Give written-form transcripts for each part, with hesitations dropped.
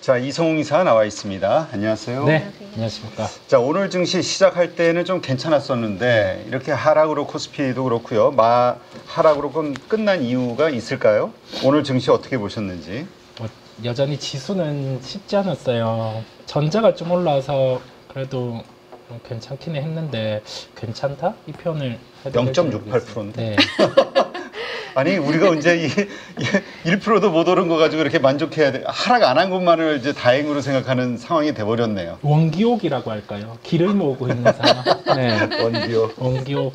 자, 이성웅 이사 나와 있습니다. 안녕하세요. 네, 안녕하십니까. 자, 오늘 증시 시작할 때는 좀 괜찮았었는데 이렇게 하락으로 코스피도 그렇고요. 하락으로 끝난 이유가 있을까요? 오늘 증시 어떻게 보셨는지? 여전히 지수는 쉽지 않았어요. 전자가 좀 올라와서 그래도 괜찮기는 했는데 괜찮다? 이 표현을 0.68%인데. 네. 아니 우리가 언제 1%도 못 오른 거 가지고 이렇게 만족해야 돼? 하락 안 한 것만을 이제 다행으로 생각하는 상황이 돼버렸네요. 원기옥이라고 할까요? 길을 모으고 있는 상황. 네.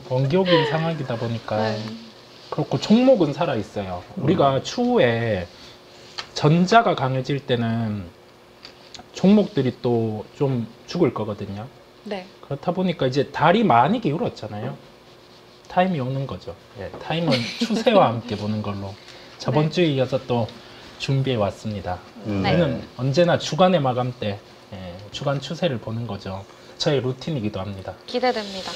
원기옥인 상황이다 보니까 그렇고 종목은 살아 있어요. 우리가 추후에 전자가 강해질 때는 종목들이 또 좀 죽을 거거든요. 네. 그렇다 보니까 이제 달이 많이 기울었잖아요. 타임이 오는 거죠. 예, 타임은 추세와 함께 보는 걸로 저번 주에 이어서 또 준비해 왔습니다. 저는 언제나 주간의 마감 때 주간 추세를 보는 거죠. 저의 루틴이기도 합니다. 기대됩니다.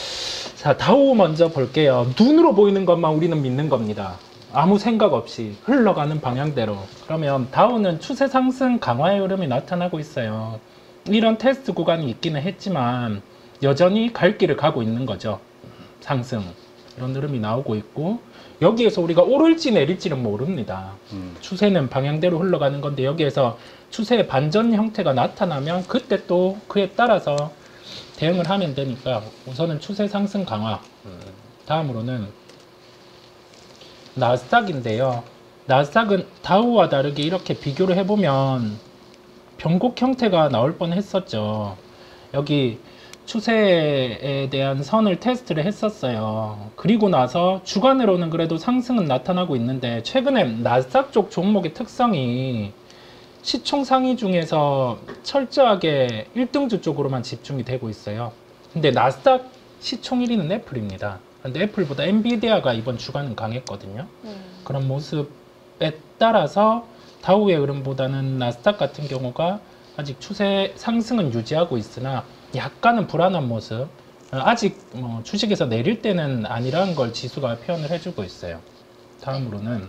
자, 다우 먼저 볼게요. 눈으로 보이는 것만 우리는 믿는 겁니다. 아무 생각 없이 흘러가는 방향대로. 그러면 다우는 추세 상승 강화의 흐름이 나타나고 있어요. 이런 테스트 구간이 있기는 했지만 여전히 갈 길을 가고 있는 거죠. 상승. 이런 흐름이 나오고 있고 여기에서 우리가 오를지 내릴지는 모릅니다. 추세는 방향대로 흘러가는 건데 여기에서 추세의 반전 형태가 나타나면 그때 또 그에 따라서 대응을 하면 되니까 우선은 추세 상승 강화. 다음으로는 나스닥인데요. 나스닥은 다우와 다르게 이렇게 비교를 해보면 변곡 형태가 나올 뻔 했었죠. 여기 추세에 대한 선을 테스트를 했었어요. 그리고 나서 주간으로는 그래도 상승은 나타나고 있는데 최근에 나스닥 쪽 종목의 특성이 시총 상위 중에서 철저하게 1등주 쪽으로만 집중이 되고 있어요. 근데 나스닥 시총 1위는 애플입니다. 근데 애플보다 엔비디아가 이번 주간은 강했거든요. 그런 모습에 따라서 다우의 흐름보다는 나스닥 같은 경우가 아직 추세 상승은 유지하고 있으나 약간은 불안한 모습. 아직 주식에서 내릴 때는 아니라는 걸 지수가 표현을 해주고 있어요. 다음으로는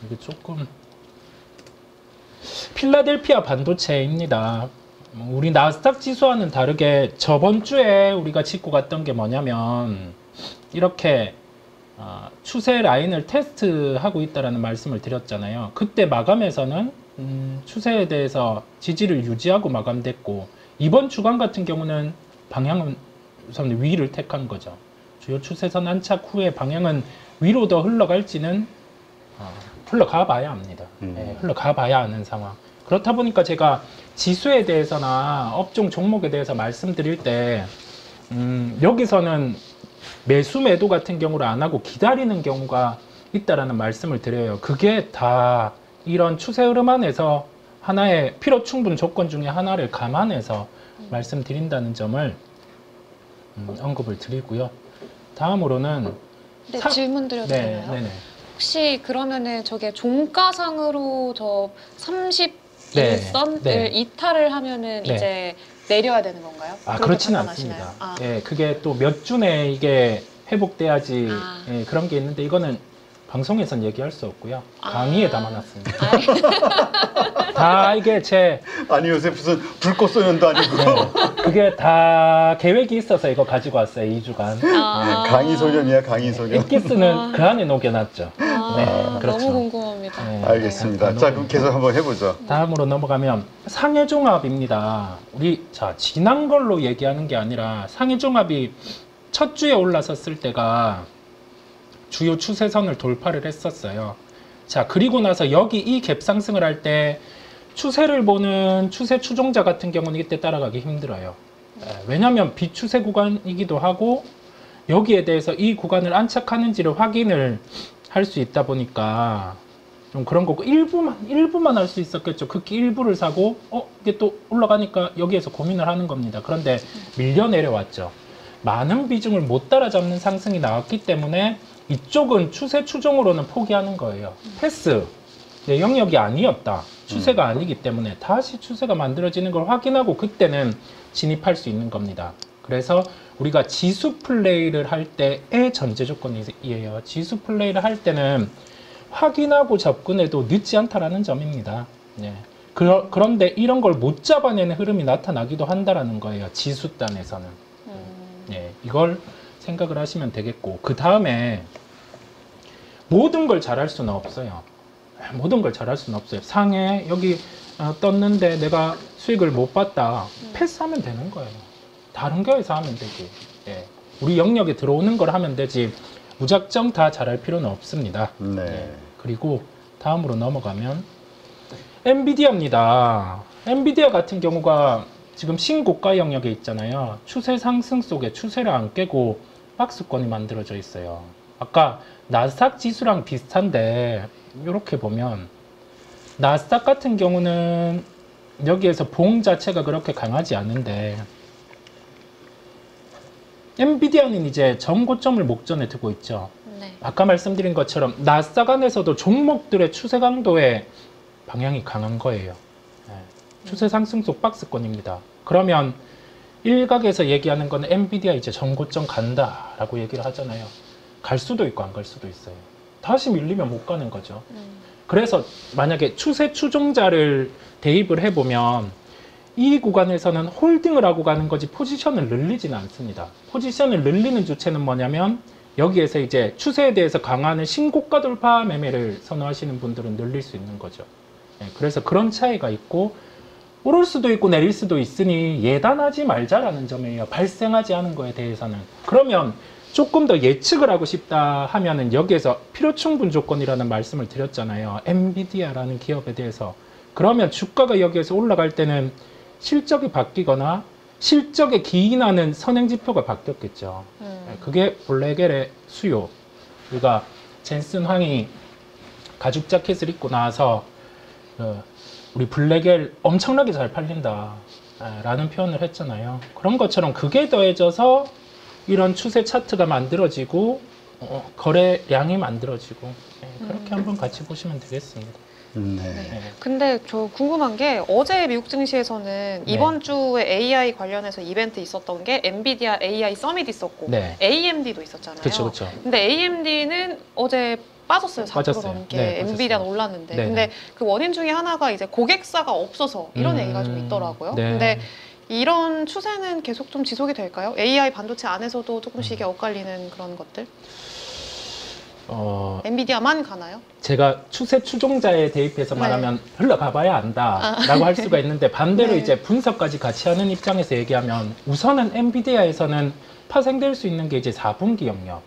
이게 조금 필라델피아 반도체입니다. 우리 나스닥 지수와는 다르게 저번 주에 우리가 짚고 갔던 게 뭐냐면 이렇게 추세 라인을 테스트하고 있다는 말씀을 드렸잖아요. 그때 마감에서는 추세에 대해서 지지를 유지하고 마감됐고 이번 주간 같은 경우는 방향은 우선 위를 택한 거죠. 주요 추세선 안착 후에 방향은 위로 더 흘러갈지는 흘러가 봐야 합니다. 흘러가 봐야 하는 상황. 그렇다 보니까 제가 지수에 대해서나 업종 종목에 대해서 말씀드릴 때 여기서는 매수 매도 같은 경우를 안 하고 기다리는 경우가 있다라는 말씀을 드려요. 그게 다 이런 추세 흐름 안에서 하나의 필요 충분 조건 중에 하나를 감안해서 말씀드린다는 점을 언급을 드리고요. 다음으로는 네, 질문 드려도 되나요? 네네. 혹시 그러면은 저게 종가상으로 저 31선을 네. 이탈을 하면은 네. 이제 내려야 되는 건가요? 그렇지는 않습니다. 예, 그게 또 몇 주 내에 이게 회복돼야지 예, 그런 게 있는데 이거는 방송에선 얘기할 수 없고요. 강의에 담아놨습니다. 다 이게 아니 요새 무슨 불꽃 소년도 아니고 그게 다 계획이 있어서 이거 가지고 왔어요. 2주간. 강의 소년이야 강의 소년. 엑기스는 그 안에 녹여놨죠. 네, 그렇죠. 너무 궁금합니다. 네, 알겠습니다. 자 그럼 계속 한번 해보죠. 다음으로 넘어가면 상해종합입니다. 우리 지난 걸로 얘기하는 게 아니라 상해종합이 첫 주에 올라섰을 때가 주요 추세선을 돌파를 했었어요. 자, 그리고 나서 여기 이 갭 상승을 할 때 추세를 보는 추세 추종자 같은 경우는 이때 따라가기 힘들어요. 왜냐하면 비추세 구간이기도 하고 여기에 대해서 이 구간을 안착하는지를 확인을 할 수 있다 보니까 좀 그런 거고 일부만 할 수 있었겠죠. 극히 일부를 사고 이게 또 올라가니까 여기에서 고민을 하는 겁니다. 그런데 밀려 내려왔죠. 많은 비중을 못 따라잡는 상승이 나왔기 때문에 이쪽은 추세 추종으로는 포기하는 거예요. 패스. 내 영역이 아니었다. 추세가 아니기 때문에 다시 추세가 만들어지는 걸 확인하고 그때는 진입할 수 있는 겁니다. 그래서 우리가 지수 플레이를 할 때의 전제 조건이에요. 지수 플레이를 할 때는 확인하고 접근해도 늦지 않다라는 점입니다. 예. 그런데 이런 걸 못 잡아내는 흐름이 나타나기도 한다라는 거예요. 지수단에서는. 예. 이걸 생각을 하시면 되겠고, 그 다음에 모든 걸 잘할 수는 없어요. 모든 걸 잘할 수는 없어요. 상해 여기 떴는데 내가 수익을 못 봤다. 패스하면 되는 거예요. 다른 거에서 하면 되지. 예. 우리 영역에 들어오는 걸 하면 되지 무작정 다 잘할 필요는 없습니다. 네. 예. 그리고 다음으로 넘어가면 엔비디아입니다. 엔비디아 같은 경우가 지금 신고가 영역에 있잖아요. 추세 상승 속에 추세를 안 깨고 박스권이 만들어져 있어요. 아까 나스닥 지수랑 비슷한데 이렇게 보면 나스닥 같은 경우는 여기에서 봉 자체가 그렇게 강하지 않은데 엔비디아는 이제 전고점을 목전에 두고 있죠. 네. 아까 말씀드린 것처럼 나스닥 안에서도 종목들의 추세 강도의 방향이 강한 거예요. 네. 추세 상승 속 박스권입니다. 그러면 일각에서 얘기하는 건 엔비디아 이제 전고점 간다라고 얘기를 하잖아요. 갈 수도 있고 안 갈 수도 있어요. 다시 밀리면 못 가는 거죠. 그래서 만약에 추세 추종자를 대입을 해보면 이 구간에서는 홀딩을 하고 가는 거지 포지션을 늘리지는 않습니다. 포지션을 늘리는 주체는 뭐냐면 여기에서 이제 추세에 대해서 강화하는 신고가 돌파 매매를 선호하시는 분들은 늘릴 수 있는 거죠. 네, 그래서 그런 차이가 있고 오를 수도 있고 내릴 수도 있으니 예단하지 말자라는 점이에요. 발생하지 않은 거에 대해서는. 그러면 조금 더 예측을 하고 싶다 하면은 여기에서 필요충분 조건이라는 말씀을 드렸잖아요. 엔비디아라는 기업에 대해서. 그러면 주가가 여기에서 올라갈 때는 실적이 바뀌거나 실적에 기인하는 선행지표가 바뀌었겠죠. 그게 블랙엘의 수요. 우리가 젠슨 황이 가죽 자켓을 입고 나와서 우리 블랙엘 엄청나게 잘 팔린다 라는 표현을 했잖아요. 그런 것처럼 그게 더해져서 이런 추세 차트가 만들어지고 거래량이 만들어지고 그렇게 한번 같이 보시면 되겠습니다. 네. 근데 저 궁금한 게 어제 미국 증시에서는 이번 주에 AI 관련해서 이벤트 있었던 게 엔비디아 AI 서밋 있었고 네. AMD도 있었잖아요. 그렇죠. 근데 AMD는 어제 빠졌어요. 4% 빠졌어요. 넘게. 네, 엔비디아는 올랐는데. 네, 근데 네. 그 원인 중에 하나가 이제 고객사가 없어서 이런 얘기가 좀 있더라고요. 네. 근데 이런 추세는 계속 좀 지속이 될까요? AI 반도체 안에서도 조금씩 엇갈리는 그런 것들? 엔비디아만 가나요? 제가 추세 추종자에 대입해서 네. 말하면 흘러가봐야 안다라고 할 수가 있는데 반대로 네. 이제 분석까지 같이 하는 입장에서 얘기하면 우선은 엔비디아에서는 파생될 수 있는 게 이제 4분기 영역.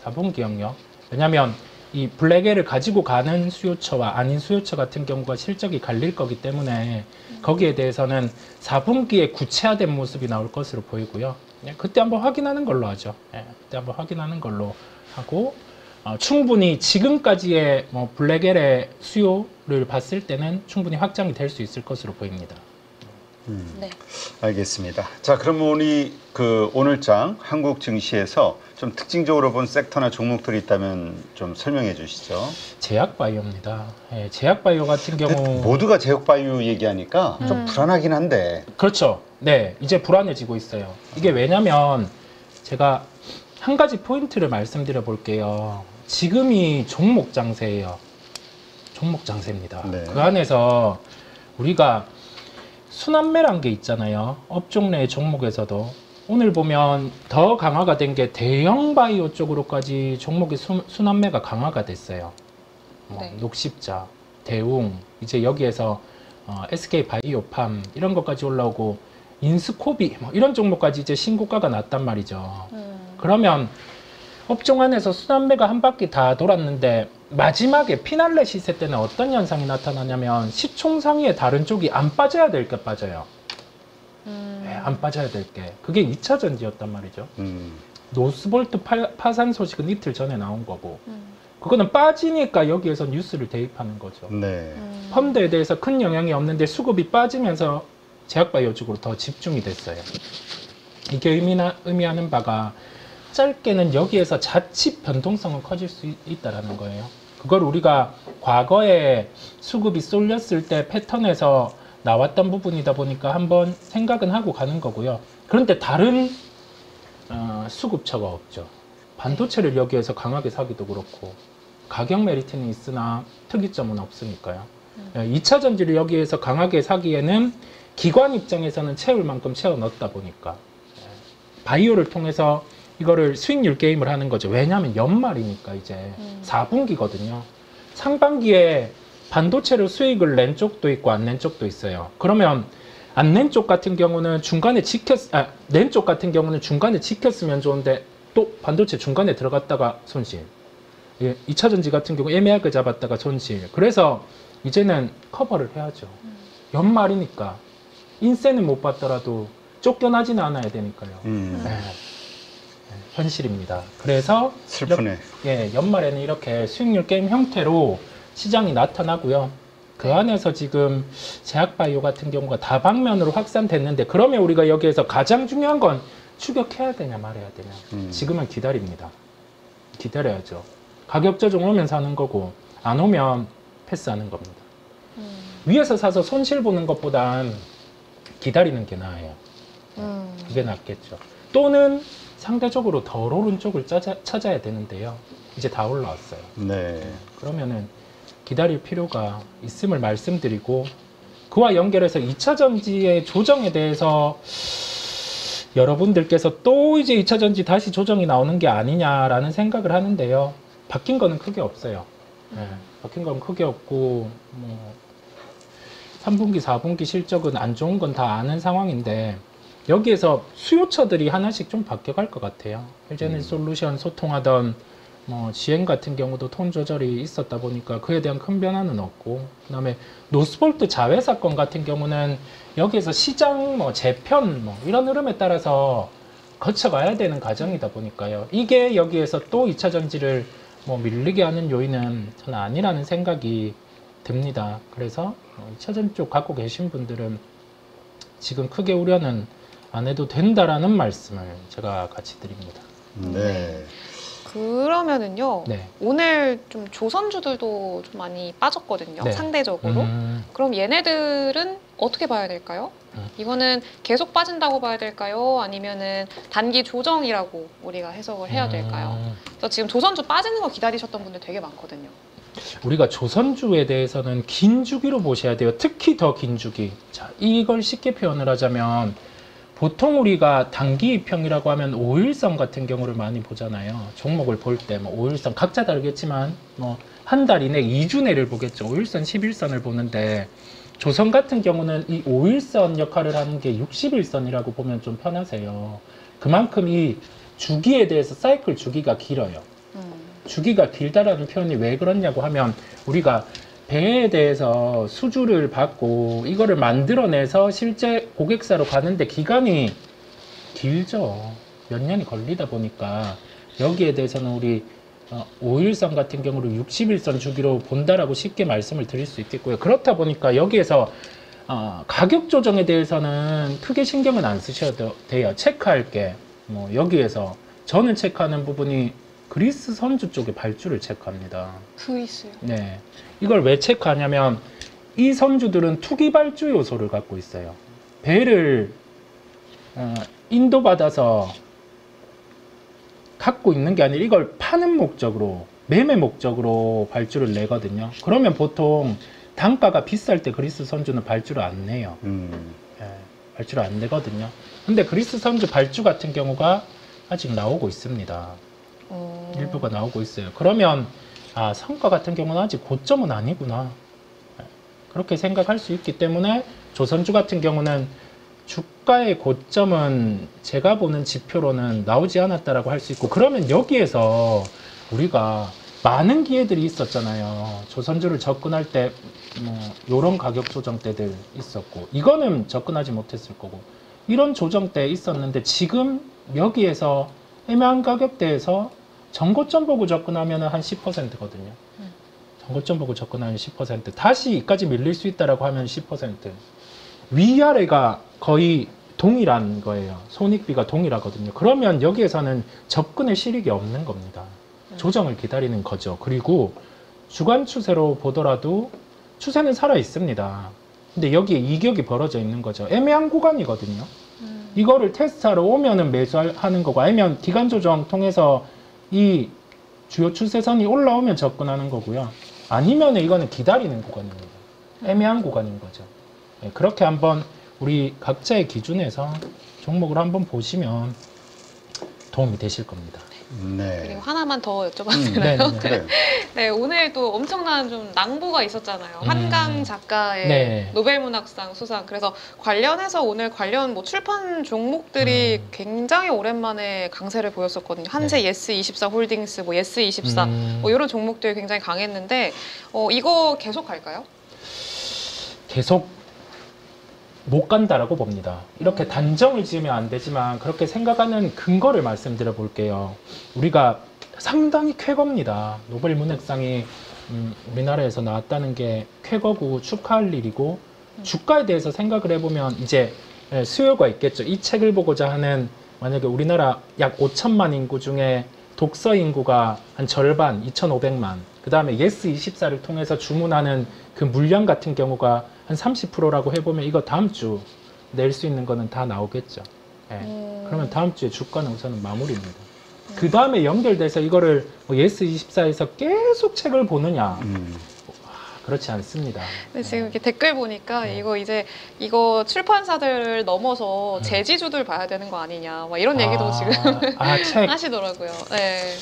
4분기 영역. 왜냐하면 이 블랙엘을 가지고 가는 수요처와 아닌 수요처 같은 경우가 실적이 갈릴 거기 때문에 거기에 대해서는 4분기에 구체화된 모습이 나올 것으로 보이고요. 그때 한번 확인하는 걸로 하죠. 그때 한번 확인하는 걸로 하고 충분히 지금까지의 블랙엘의 수요를 봤을 때는 충분히 확장이 될 수 있을 것으로 보입니다. 네. 알겠습니다. 자, 그럼 우리 그 오늘장 한국 증시에서 좀 특징적으로 본 섹터나 종목들이 있다면 좀 설명해 주시죠. 제약바이오입니다. 제약바이오 같은 경우 모두가 제약바이오 얘기하니까 좀 불안하긴 한데. 그렇죠. 네, 이제 불안해지고 있어요. 이게 왜냐면 제가 한 가지 포인트를 말씀드려 볼게요. 지금이 종목 장세예요. 종목 장세입니다. 네. 그 안에서 우리가 순환매란 게 있잖아요. 업종 내 종목에서도 오늘 보면 더 강화가 된 게 대형 바이오 쪽으로까지 종목의 순환매가 강화가 됐어요. 네. 녹십자, 대웅, 이제 여기에서 SK 바이오팜 이런 것까지 올라오고 인스코비 이런 종목까지 이제 신고가가 났단 말이죠. 그러면 업종 안에서 순환매가 한 바퀴 다 돌았는데 마지막에 피날레 시세 때는 어떤 현상이 나타나냐면 시총상위의 다른 쪽이 안 빠져야 될 게 빠져요. 네, 안 빠져야 될 게. 그게 2차 전지였단 말이죠. 노스볼트 파산 소식은 이틀 전에 나온 거고 그거는 빠지니까 여기에서 뉴스를 대입하는 거죠. 네. 펀드에 대해서 큰 영향이 없는데 수급이 빠지면서 제약바이오 쪽으로 더 집중이 됐어요. 이게 의미하는 바가 짧게는 여기에서 자칫 변동성은 커질 수 있다라는 거예요. 그걸 우리가 과거에 수급이 쏠렸을 때 패턴에서 나왔던 부분이다 보니까 한번 생각은 하고 가는 거고요. 그런데 다른 수급처가 없죠. 반도체를 여기에서 강하게 사기도 그렇고 가격 메리트는 있으나 특이점은 없으니까요. 2차 전지를 여기에서 강하게 사기에는 기관 입장에서는 채울 만큼 채워 넣었다 보니까 바이오를 통해서 이거를 수익률 게임을 하는 거죠. 왜냐하면 연말이니까 이제 4분기거든요. 상반기에 반도체로 수익을 낸 쪽도 있고 안 낸 쪽도 있어요. 그러면 안 낸 쪽 같은 경우는 낸 쪽 같은 경우는 중간에 지켰으면 좋은데 또 반도체 중간에 들어갔다가 손실. 2차 전지 같은 경우 애매하게 잡았다가 손실. 그래서 이제는 커버를 해야죠. 연말이니까 인세는 못 받더라도 쫓겨나지는 않아야 되니까요. 네. 현실입니다. 그래서 슬프네. 연말에는 이렇게 수익률 게임 형태로 시장이 나타나고요. 그 안에서 지금 제약바이오 같은 경우가 다방면으로 확산됐는데 그러면 우리가 여기에서 가장 중요한 건 추격해야 되냐 말아야 되냐. 지금은 기다립니다. 기다려야죠. 가격 조정 오면 사는 거고 안 오면 패스하는 겁니다. 위에서 사서 손실 보는 것보단 기다리는 게 나아요. 그게 낫겠죠. 또는 상대적으로 덜 오른 쪽을 찾아야 되는데요. 이제 다 올라왔어요. 네. 그러면은 기다릴 필요가 있음을 말씀드리고 그와 연결해서 2차 전지의 조정에 대해서 여러분들께서 또 이제 2차 전지 다시 조정이 나오는 게 아니냐라는 생각을 하는데요. 바뀐 거는 크게 없어요. 바뀐 건 크게 없고 뭐 3분기, 4분기 실적은 안 좋은 건 다 아는 상황인데 여기에서 수요처들이 하나씩 좀 바뀌어갈 것 같아요. 헬제네 솔루션 소통하던 뭐 GM 같은 경우도 톤 조절이 있었다 보니까 그에 대한 큰 변화는 없고 그다음에 노스볼트 자회 사건 같은 경우는 여기에서 시장 뭐 재편 뭐 이런 흐름에 따라서 거쳐가야 되는 과정이다 보니까요. 이게 여기에서 또 2차 전지를 뭐 밀리게 하는 요인은 저는 아니라는 생각이 듭니다. 그래서 2차 전지 쪽 갖고 계신 분들은 지금 크게 우려는 안 해도 된다라는 말씀을 제가 같이 드립니다. 네. 그러면은요. 네. 오늘 좀 조선주들도 좀 많이 빠졌거든요. 네. 상대적으로. 그럼 얘네들은 어떻게 봐야 될까요? 이거는 계속 빠진다고 봐야 될까요? 아니면은 단기 조정이라고 우리가 해석을 해야 될까요? 그래서 지금 조선주 빠지는 거 기다리셨던 분들 되게 많거든요. 우리가 조선주에 대해서는 긴 주기로 보셔야 돼요. 특히 더 긴 주기. 자, 이걸 쉽게 표현을 하자면 보통 우리가 단기 이평이라고 하면 5일선 같은 경우를 많이 보잖아요. 종목을 볼 때 뭐 5일선 각자 다르겠지만 뭐 한 달 이내 2주 내를 보겠죠. 5일선, 11선을 보는데 조선 같은 경우는 이 5일선 역할을 하는 게 60일선이라고 보면 좀 편하세요. 그만큼 이 주기에 대해서 사이클 주기가 길어요. 주기가 길다라는 표현이 왜 그러냐고 하면 우리가 배에 대해서 수주를 받고 이거를 만들어내서 실제 고객사로 가는데 기간이 길죠. 몇 년이 걸리다 보니까 여기에 대해서는 우리 5일선 같은 경우를 60일선 주기로 본다라고 쉽게 말씀을 드릴 수 있겠고요. 그렇다 보니까 여기에서 가격 조정에 대해서는 크게 신경은 안 쓰셔도 돼요. 체크할 게 뭐 여기에서 저는 체크하는 부분이 그리스 선주 쪽의 발주를 체크합니다. 그리스요? 네. 이걸 왜 체크하냐면 이 선주들은 투기 발주 요소를 갖고 있어요. 배를 인도받아서 갖고 있는 게 아니라 이걸 파는 목적으로 매매 목적으로 발주를 내거든요. 그러면 보통 단가가 비쌀 때 그리스 선주는 발주를 안 내요. 발주를 안 내거든요. 근데 그리스 선주 발주 같은 경우가 아직 나오고 있습니다. 일부가 나오고 있어요. 그러면 성과 같은 경우는 아직 고점은 아니구나. 그렇게 생각할 수 있기 때문에 조선주 같은 경우는 주가의 고점은 제가 보는 지표로는 나오지 않았다라고 할 수 있고 그러면 여기에서 우리가 많은 기회들이 있었잖아요. 조선주를 접근할 때 뭐 이런 가격 조정 때들 있었고 이거는 접근하지 못했을 거고 이런 조정 때 있었는데 지금 여기에서 애매한 가격대에서 전고점 보고 접근하면 한 10%거든요. 전고점 보고 접근하면 10%. 다시 이까지 밀릴 수 있다라고 하면 10%. 위아래가 거의 동일한 거예요. 손익비가 동일하거든요. 그러면 여기에서는 접근의 실익이 없는 겁니다. 조정을 기다리는 거죠. 그리고 주간 추세로 보더라도 추세는 살아 있습니다. 근데 여기에 이격이 벌어져 있는 거죠. 애매한 구간이거든요. 이거를 테스트하러 오면은 매수하는 거고 아니면 기간 조정 통해서 이 주요 추세선이 올라오면 접근하는 거고요. 아니면 이거는 기다리는 구간입니다. 애매한 구간인 거죠. 네, 그렇게 한번 우리 각자의 기준에서 종목을 한번 보시면 도움이 되실 겁니다. 네. 그리고 하나만 더 여쭤봐도 네, 되나요? 네, 그래요. 네, 오늘 또 엄청난 좀 낭보가 있었잖아요. 한강 작가의 네. 노벨문학상 수상. 그래서 관련해서 오늘 관련 뭐 출판 종목들이 굉장히 오랜만에 강세를 보였었거든요. 한세 네. 예스24 홀딩스, 뭐 예스24 뭐 이런 종목들이 굉장히 강했는데 이거 계속 갈까요? 계속 못 간다라고 봅니다. 이렇게 단정을 지으면 안 되지만 그렇게 생각하는 근거를 말씀드려 볼게요. 우리가 상당히 쾌거입니다. 노벨 문학상이 우리나라에서 나왔다는 게 쾌거고 축하할 일이고 주가에 대해서 생각을 해보면 이제 수요가 있겠죠. 이 책을 보고자 하는 만약에 우리나라 약 5천만 인구 중에 독서 인구가 한 절반 2,500만 그 다음에 예스24를 통해서 주문하는 그 물량 같은 경우가 한 30%라고 해보면 이거 다음 주 낼 수 있는 거는 다 나오겠죠. 네. 그러면 다음 주에 주가는 우선은 마무리입니다. 그 다음에 연결돼서 이거를 뭐 예스24에서 계속 책을 보느냐? 그렇지 않습니다. 근데 지금 이렇게 댓글 보니까 이거 출판사들을 넘어서 제지주들 봐야 되는 거 아니냐 막 이런 얘기도 지금 책. 하시더라고요. 네.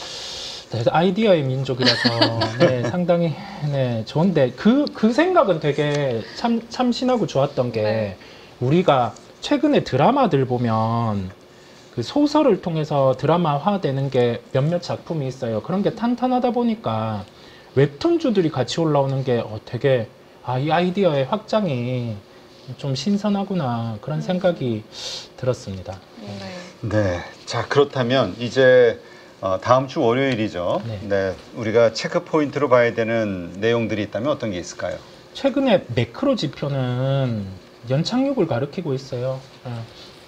네, 아이디어의 민족이라서 네, 상당히 네, 좋은데 그 생각은 되게 참신하고 좋았던 게 네. 우리가 최근에 드라마들 보면 그 소설을 통해서 드라마화되는 게 몇몇 작품이 있어요. 그런 게 탄탄하다 보니까 웹툰주들이 같이 올라오는 게 되게 이 아이디어의 확장이 좀 신선하구나 그런 생각이 들었습니다. 네. 네. 자, 그렇다면 이제 다음 주 월요일이죠. 네. 네. 우리가 체크 포인트로 봐야 되는 내용들이 있다면 어떤 게 있을까요? 최근에 매크로 지표는 연착륙을 가리키고 있어요.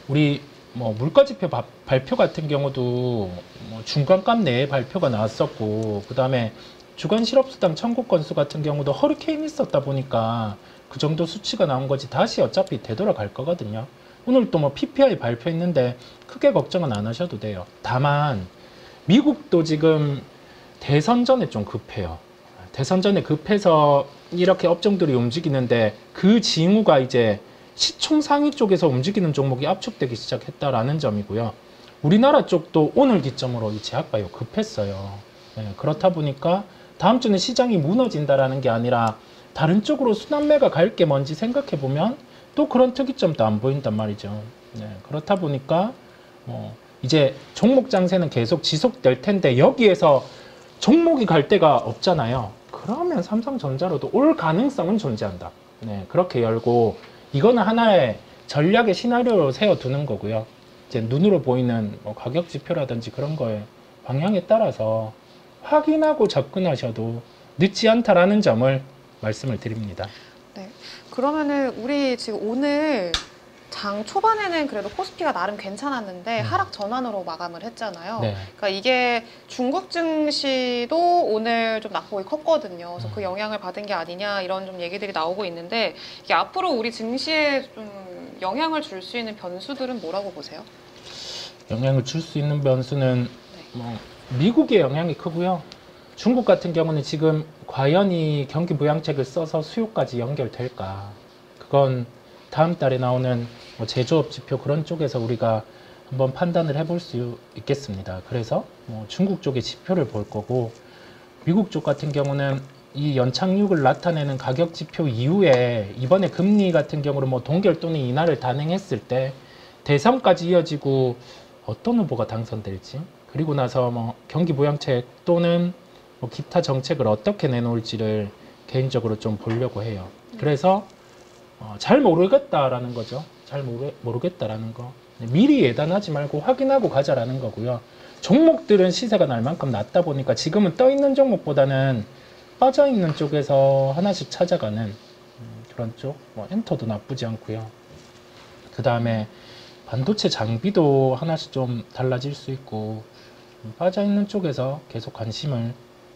우리 뭐 물가 지표 발표 같은 경우도 뭐 중간값 내에 발표가 나왔었고 그 다음에 주간 실업수당 청구 건수 같은 경우도 허리케인이 있었다 보니까 그 정도 수치가 나온 거지 다시 어차피 되돌아갈 거거든요. 오늘 또 뭐 PPI 발표했는데 크게 걱정은 안 하셔도 돼요. 다만 미국도 지금 대선 전에 좀 급해요. 대선 전에 급해서 이렇게 업종들이 움직이는데 그 징후가 이제 시총 상위 쪽에서 움직이는 종목이 압축되기 시작했다라는 점이고요. 우리나라 쪽도 오늘 기점으로 이 제약바이오 급했어요. 네, 그렇다 보니까 다음 주는 시장이 무너진다라는 게 아니라 다른 쪽으로 순환매가 갈 게 뭔지 생각해 보면 또 그런 특이점도 안 보인단 말이죠. 네, 그렇다 보니까 이제 종목 장세는 계속 지속될 텐데 여기에서 종목이 갈 데가 없잖아요. 그러면 삼성전자로도 올 가능성은 존재한다. 네, 그렇게 열고 이거는 하나의 전략의 시나리오로 세워두는 거고요. 이제 눈으로 보이는 가격 지표라든지 그런 거에 방향에 따라서 확인하고 접근하셔도 늦지 않다라는 점을 말씀을 드립니다. 네. 그러면은 우리 지금 오늘 장 초반에는 그래도 코스피가 나름 괜찮았는데 하락 전환으로 마감을 했잖아요. 네. 그러니까 이게 중국 증시도 오늘 좀 낙폭이 컸거든요. 그래서 그 영향을 받은 게 아니냐 이런 좀 얘기들이 나오고 있는데 이게 앞으로 우리 증시에 좀 영향을 줄 수 있는 변수들은 뭐라고 보세요? 영향을 줄 수 있는 변수는 미국의 영향이 크고요. 중국 같은 경우는 지금 과연 이 경기 부양책을 써서 수요까지 연결될까? 그건 다음 달에 나오는 제조업 지표 그런 쪽에서 우리가 한번 판단을 해볼 수 있겠습니다. 그래서 중국 쪽의 지표를 볼 거고 미국 쪽 같은 경우는 이 연착륙을 나타내는 가격 지표 이후에 이번에 금리 같은 경우로 동결 또는 인하를 단행했을 때 대선까지 이어지고 어떤 후보가 당선될지 그리고 나서 경기 부양책 또는 기타 정책을 어떻게 내놓을지를 개인적으로 좀 보려고 해요. 그래서 잘 모르겠다라는 거죠. 잘 모르겠다라는 거. 미리 예단하지 말고 확인하고 가자라는 거고요. 종목들은 시세가 날 만큼 낮다 보니까 지금은 떠 있는 종목보다는 빠져 있는 쪽에서 하나씩 찾아가는 그런 쪽. 엔터도 나쁘지 않고요. 그 다음에 반도체 장비도 하나씩 좀 달라질 수 있고 빠져 있는 쪽에서 계속 관심을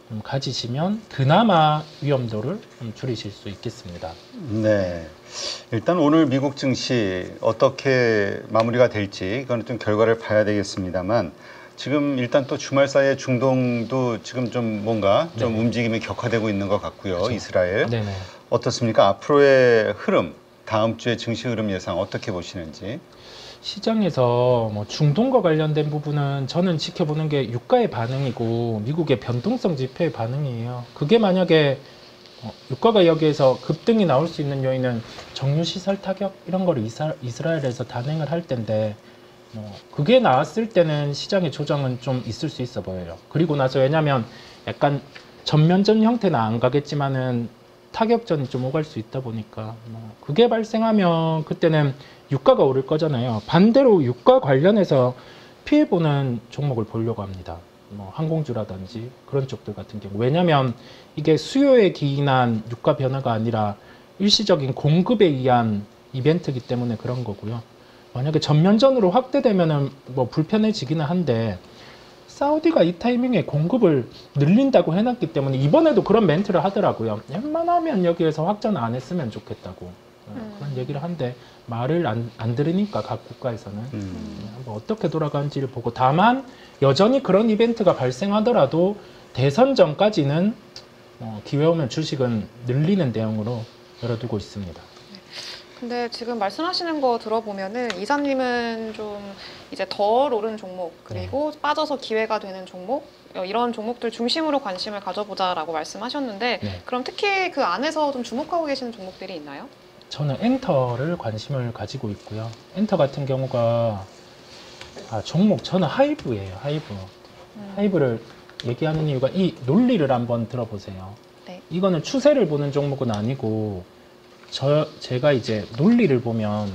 좀 가지시면 그나마 위험도를 좀 줄이실 수 있겠습니다. 네. 일단 오늘 미국 증시 어떻게 마무리가 될지 이거는 좀 결과를 봐야 되겠습니다만 지금 일단 또 주말 사이에 중동도 지금 좀 뭔가 좀 움직임이 격화되고 있는 것 같고요. 그렇죠. 이스라엘. 네네. 어떻습니까? 앞으로의 흐름, 다음 주에 증시 흐름 예상 어떻게 보시는지. 시장에서 뭐 중동과 관련된 부분은 저는 지켜보는 게 유가의 반응이고 미국의 변동성 지표의 반응이에요. 그게 만약에 유가가 여기에서 급등이 나올 수 있는 요인은 정유 시설 타격 이런 거를 이스라엘에서 단행을 할 텐데 그게 나왔을 때는 시장의 조정은 좀 있을 수 있어 보여요. 그리고 나서 왜냐면 약간 전면전 형태는 안 가겠지만은 타격전이 좀 오갈 수 있다 보니까 그게 발생하면 그때는 유가가 오를 거잖아요. 반대로 유가 관련해서 피해보는 종목을 보려고 합니다. 항공주라든지 그런 쪽들 같은 경우. 왜냐면 이게 수요에 기인한 유가 변화가 아니라 일시적인 공급에 의한 이벤트이기 때문에 그런 거고요. 만약에 전면전으로 확대되면은 불편해지기는 한데 사우디가 이 타이밍에 공급을 늘린다고 해놨기 때문에 이번에도 그런 멘트를 하더라고요. 웬만하면 여기에서 확전 안 했으면 좋겠다고 그런 얘기를 한데 말을 안 들으니까 각 국가에서는 한번 어떻게 돌아가는지를 보고 다만 여전히 그런 이벤트가 발생하더라도 대선 전까지는 기회 오면 주식은 늘리는 대응으로 열어두고 있습니다. 근데 지금 말씀하시는 거 들어보면은 이사님은 좀 이제 덜 오른 종목 그리고 빠져서 기회가 되는 종목 이런 종목들 중심으로 관심을 가져보자라고 말씀하셨는데 네. 그럼 특히 그 안에서 좀 주목하고 계시는 종목들이 있나요? 저는 엔터를 관심을 가지고 있고요. 엔터 같은 경우가 종목 저는 하이브예요. 하이브를 얘기하는 이유가 이 논리를 한번 들어보세요. 네. 이거는 추세를 보는 종목은 아니고 제가 이제 논리를 보면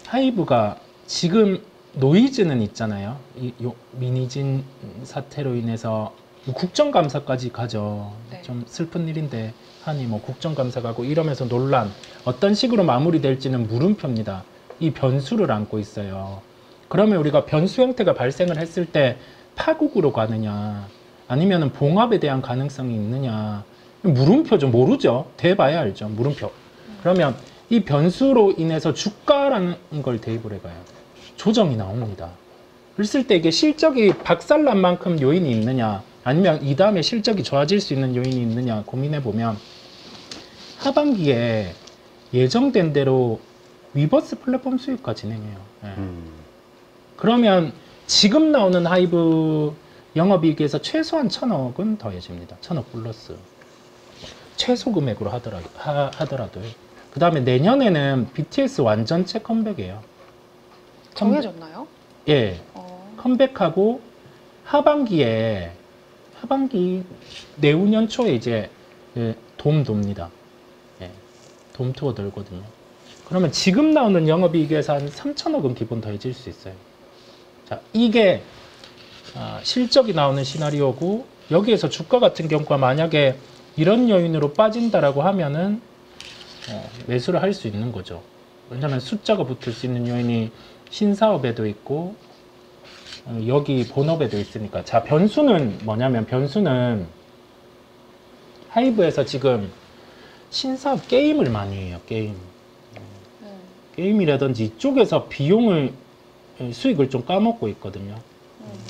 하이브가 지금 노이즈는 있잖아요. 요 미니진 사태로 인해서 국정감사까지 가죠. 네. 좀 슬픈 일인데 하니 국정감사 가고 이러면서 논란 어떤 식으로 마무리될지는 물음표입니다. 이 변수를 안고 있어요. 그러면 우리가 변수 형태가 발생을 했을 때 파국으로 가느냐 아니면은 봉합에 대한 가능성이 있느냐 물음표죠. 모르죠. 돼봐야 알죠. 물음표. 그러면 이 변수로 인해서 주가라는 걸 대입을 해봐요. 조정이 나옵니다. 그랬을 때 이게 실적이 박살난 만큼 요인이 있느냐 아니면 이 다음에 실적이 좋아질 수 있는 요인이 있느냐 고민해보면 하반기에 예정된 대로 위버스 플랫폼 수익화 진행해요. 그러면 지금 나오는 하이브 영업이익에서 최소한 1,000억은 더해집니다. 1,000억 플러스. 최소 금액으로 하더라도요. 그 다음에 내년에는 BTS 완전체 컴백이에요. 정해졌나요? 예. 컴백하고 하반기 내후년 초에 이제 돔 돕니다. 예. 돔 투어 돌거든요. 그러면 지금 나오는 영업이익에서 한 3,000억은 기본 더해질 수 있어요. 자, 이게 실적이 나오는 시나리오고 여기에서 주가 같은 경우가 만약에 이런 요인으로 빠진다라고 하면은 매수를 할 수 있는 거죠. 왜냐하면 숫자가 붙을 수 있는 요인이 신사업에도 있고 여기 본업에도 있으니까. 자, 변수는 뭐냐면 변수는 하이브에서 지금 신사업 게임을 많이 해요. 게임이라든지 이쪽에서 비용을 수익을 좀 까먹고 있거든요.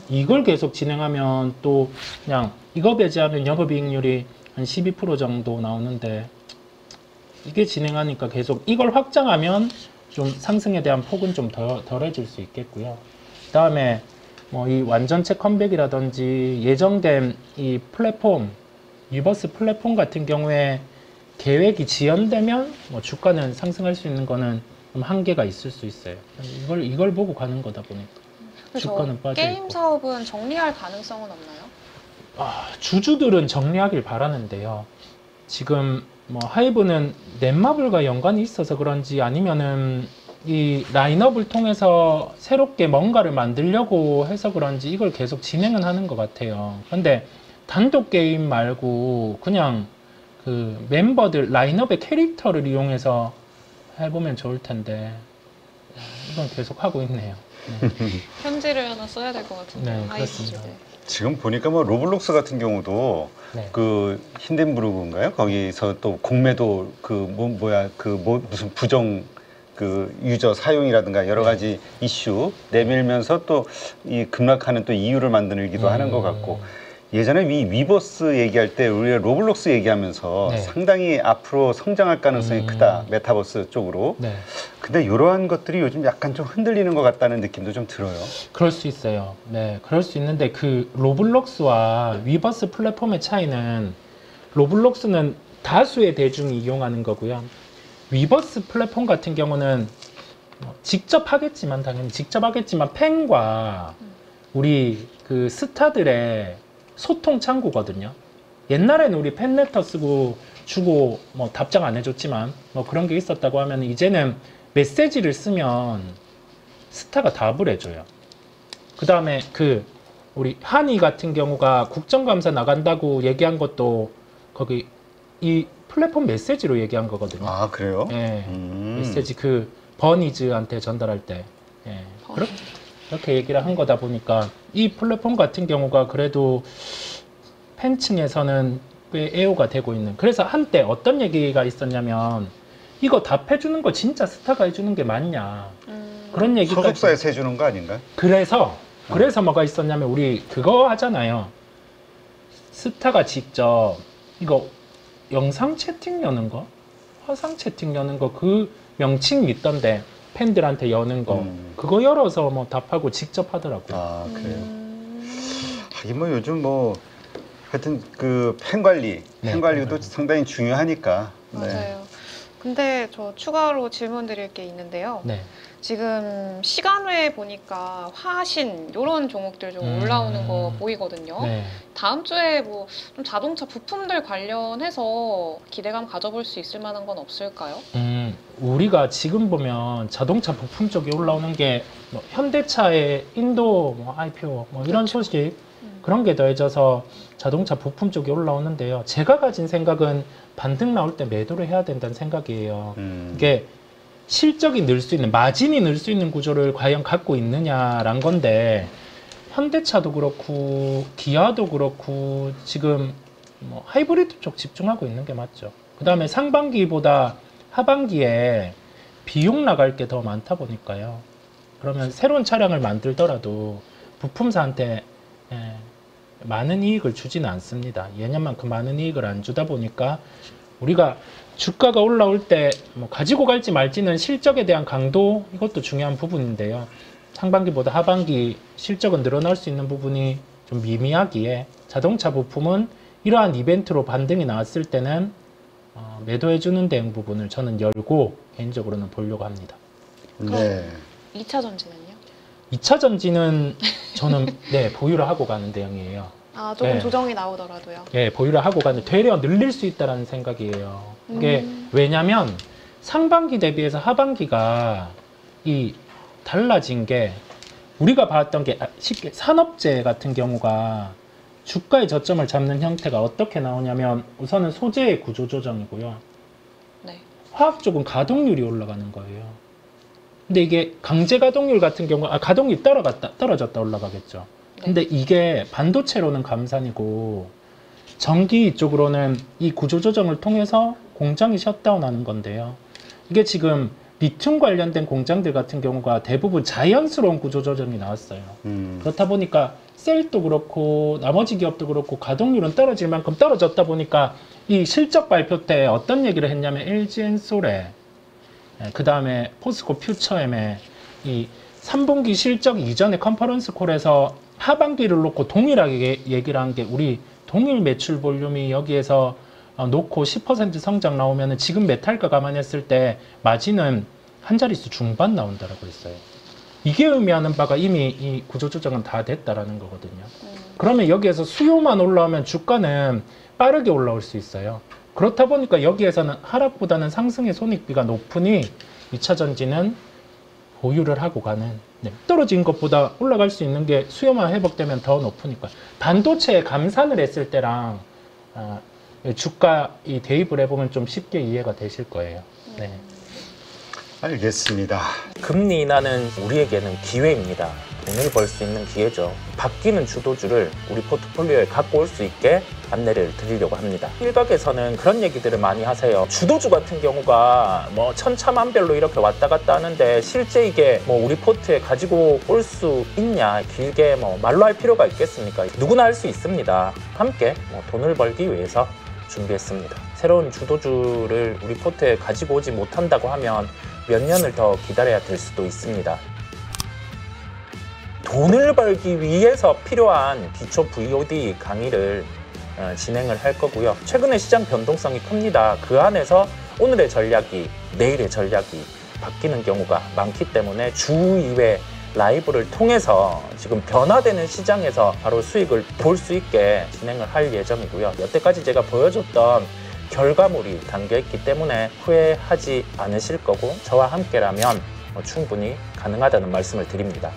이걸 계속 진행하면 또 그냥 이거 배제하면 영업이익률이 한 12% 정도 나오는데 이게 진행하니까 계속 이걸 확장하면 좀 상승에 대한 폭은 좀 덜해질 수 있겠고요. 그 다음에 이 완전체 컴백이라든지 예정된 이 플랫폼, 유버스 플랫폼 같은 경우에 계획이 지연되면 주가는 상승할 수 있는 거는 좀 한계가 있을 수 있어요. 이걸 보고 가는 거다 보니까 주가는 빠져 있고. 게임 사업은 정리할 가능성은 없나요? 주주들은 정리하길 바라는데요. 지금 하이브는 넷마블과 연관이 있어서 그런지 아니면은 이 라인업을 통해서 새롭게 뭔가를 만들려고 해서 그런지 이걸 계속 진행은 하는 것 같아요. 근데 단독 게임 말고 그냥 그 멤버들 라인업의 캐릭터를 이용해서 해보면 좋을 텐데 이건 계속 하고 있네요. 네. 편지를 하나 써야 될 것 같은데. 네, 그렇습니다. 지금 보니까 로블록스 같은 경우도 네. 그 힌덴부르크인가요? 거기서 또 공매도 무슨 부정 그 유저 사용이라든가 여러 가지 이슈 내밀면서 또 이 급락하는 또 이유를 만들기도 하는 것 같고 예전에 이 위버스 얘기할 때 우리가 로블록스 얘기하면서 네. 상당히 앞으로 성장할 가능성이 크다 메타버스 쪽으로. 네. 근데 이러한 것들이 요즘 약간 좀 흔들리는 것 같다는 느낌도 좀 들어요. 그럴 수 있어요. 네, 그럴 수 있는데 그 로블록스와 위버스 플랫폼의 차이는 로블록스는 다수의 대중이 이용하는 거고요. 위버스 플랫폼 같은 경우는 직접 하겠지만 당연히 직접 하겠지만 팬과 우리 그 스타들의 소통 창구거든요. 옛날에는 우리 팬레터 쓰고 주고 뭐 답장 안 해줬지만 뭐 그런 게 있었다고 하면 이제는 메시지를 쓰면 스타가 답을 해줘요. 그 다음에 그 우리 한이 같은 경우가 국정감사 나간다고 얘기한 것도 거기 이 플랫폼 메시지로 얘기한 거거든요. 아 그래요? 예, 메시지 그 버니즈한테 전달할 때 예, 그렇게 얘기를 한 거다 보니까 이 플랫폼 같은 경우가 그래도 팬층에서는 꽤 애호가 되고 있는. 그래서 한때 어떤 얘기가 있었냐면 이거 답해주는 거 진짜 스타가 해주는 게 맞냐 그런 얘기까지. 소속사에서 해주는 거 아닌가? 그래서 뭐가 있었냐면 우리 그거 하잖아요. 스타가 직접 이거 영상 채팅 여는 거, 화상 채팅 여는 거 그 명칭 있던데 팬들한테 여는 거 그거 열어서 뭐 답하고 직접 하더라고요. 아 그래요. 하긴 뭐 요즘 뭐 하여튼 그 팬 관리, 네, 팬 관리도 팬 관리. 상당히 중요하니까. 네. 맞아요. 근데 저 추가로 질문 드릴 게 있는데요. 네. 지금 시간외에 보니까 화신 이런 종목들 좀 올라오는 거 보이거든요. 네. 다음 주에 뭐 좀 자동차 부품들 관련해서 기대감 가져볼 수 있을 만한 건 없을까요? 우리가 지금 보면 자동차 부품 쪽에 올라오는 게 뭐 현대차의 인도 뭐 IPO 뭐 이런 소식 그런 게 더해져서 자동차 부품 쪽에 올라오는데요. 제가 가진 생각은 반등 나올 때 매도를 해야 된다는 생각이에요. 이게 실적이 늘 수 있는, 마진이 늘 수 있는 구조를 과연 갖고 있느냐란 건데 현대차도 그렇고 기아도 그렇고 지금 뭐 하이브리드 쪽 집중하고 있는 게 맞죠. 그 다음에 상반기보다 하반기에 비용 나갈 게 더 많다 보니까요. 그러면 새로운 차량을 만들더라도 부품사한테 많은 이익을 주지는 않습니다. 예년만큼 많은 이익을 안 주다 보니까 우리가 주가가 올라올 때 뭐 가지고 갈지 말지는 실적에 대한 강도 이것도 중요한 부분인데요. 상반기보다 하반기 실적은 늘어날 수 있는 부분이 좀 미미하기에 자동차 부품은 이러한 이벤트로 반등이 나왔을 때는 매도해주는 대응 부분을 저는 열고 개인적으로는 보려고 합니다. 네. 2차 전지는요? 2차 전지는 저는 네, 보유를 하고 가는 대응이에요. 아, 조금 네. 조정이 나오더라도요. 예, 보유를 하고 가는 되려 늘릴 수 있다는 생각이에요. 이게 왜냐면 상반기 대비해서 하반기가 이 달라진 게 우리가 봤던 게 쉽게 산업재 같은 경우가 주가의 저점을 잡는 형태가 어떻게 나오냐면 우선은 소재의 구조 조정이고요. 네. 화학 쪽은 가동률이 올라가는 거예요. 근데 이게 강제 가동률 같은 경우 가동률이 떨어졌다 올라가겠죠. 근데 이게 반도체로는 감산이고 전기 쪽으로는 이 구조 조정을 통해서 공장이 셧다운하는 건데요. 이게 지금 리튬 관련된 공장들 같은 경우가 대부분 자연스러운 구조 조정이 나왔어요. 그렇다 보니까 셀도 그렇고 나머지 기업도 그렇고 가동률은 떨어질 만큼 떨어졌다 보니까 이 실적 발표 때 어떤 얘기를 했냐면 LG엔솔에 그 다음에 포스코 퓨처엠에 이 3분기 실적 이전에 컨퍼런스 콜에서 하반기를 놓고 동일하게 얘기를 한 게 우리 동일 매출 볼륨이 여기에서 놓고 10% 성장 나오면 지금 메탈가 감안했을 때 마진은 한 자릿수 중반 나온다라고 했어요. 이게 의미하는 바가 이미 이 구조조정은 다 됐다라는 거거든요. 그러면 여기에서 수요만 올라오면 주가는 빠르게 올라올 수 있어요. 그렇다 보니까 여기에서는 하락보다는 상승의 손익비가 높으니 2차 전지는 보유를 하고 가는 떨어진 것보다 올라갈 수 있는 게 수요만 회복되면 더 높으니까 반도체에 감산을 했을 때랑 주가 이 대입을 해보면 좀 쉽게 이해가 되실 거예요. 네. 알겠습니다. 금리 인하는 우리에게는 기회입니다. 돈을 벌 수 있는 기회죠. 바뀌는 주도주를 우리 포트폴리오에 갖고 올 수 있게 안내를 드리려고 합니다. 일각에서는 그런 얘기들을 많이 하세요. 주도주 같은 경우가 뭐 천차만별로 이렇게 왔다 갔다 하는데 실제 이게 뭐 우리 포트에 가지고 올 수 있냐, 길게 뭐 말로 할 필요가 있겠습니까? 누구나 할 수 있습니다. 함께 뭐 돈을 벌기 위해서 준비했습니다. 새로운 주도주를 우리 포트에 가지고 오지 못한다고 하면 몇 년을 더 기다려야 될 수도 있습니다. 돈을 벌기 위해서 필요한 기초 VOD 강의를 진행을 할 거고요. 최근에 시장 변동성이 큽니다. 그 안에서 오늘의 전략이 내일의 전략이 바뀌는 경우가 많기 때문에 주 2회 라이브를 통해서 지금 변화되는 시장에서 바로 수익을 볼 수 있게 진행을 할 예정이고요. 여태까지 제가 보여줬던 결과물이 담겨있기 때문에 후회하지 않으실 거고 저와 함께라면 충분히 가능하다는 말씀을 드립니다.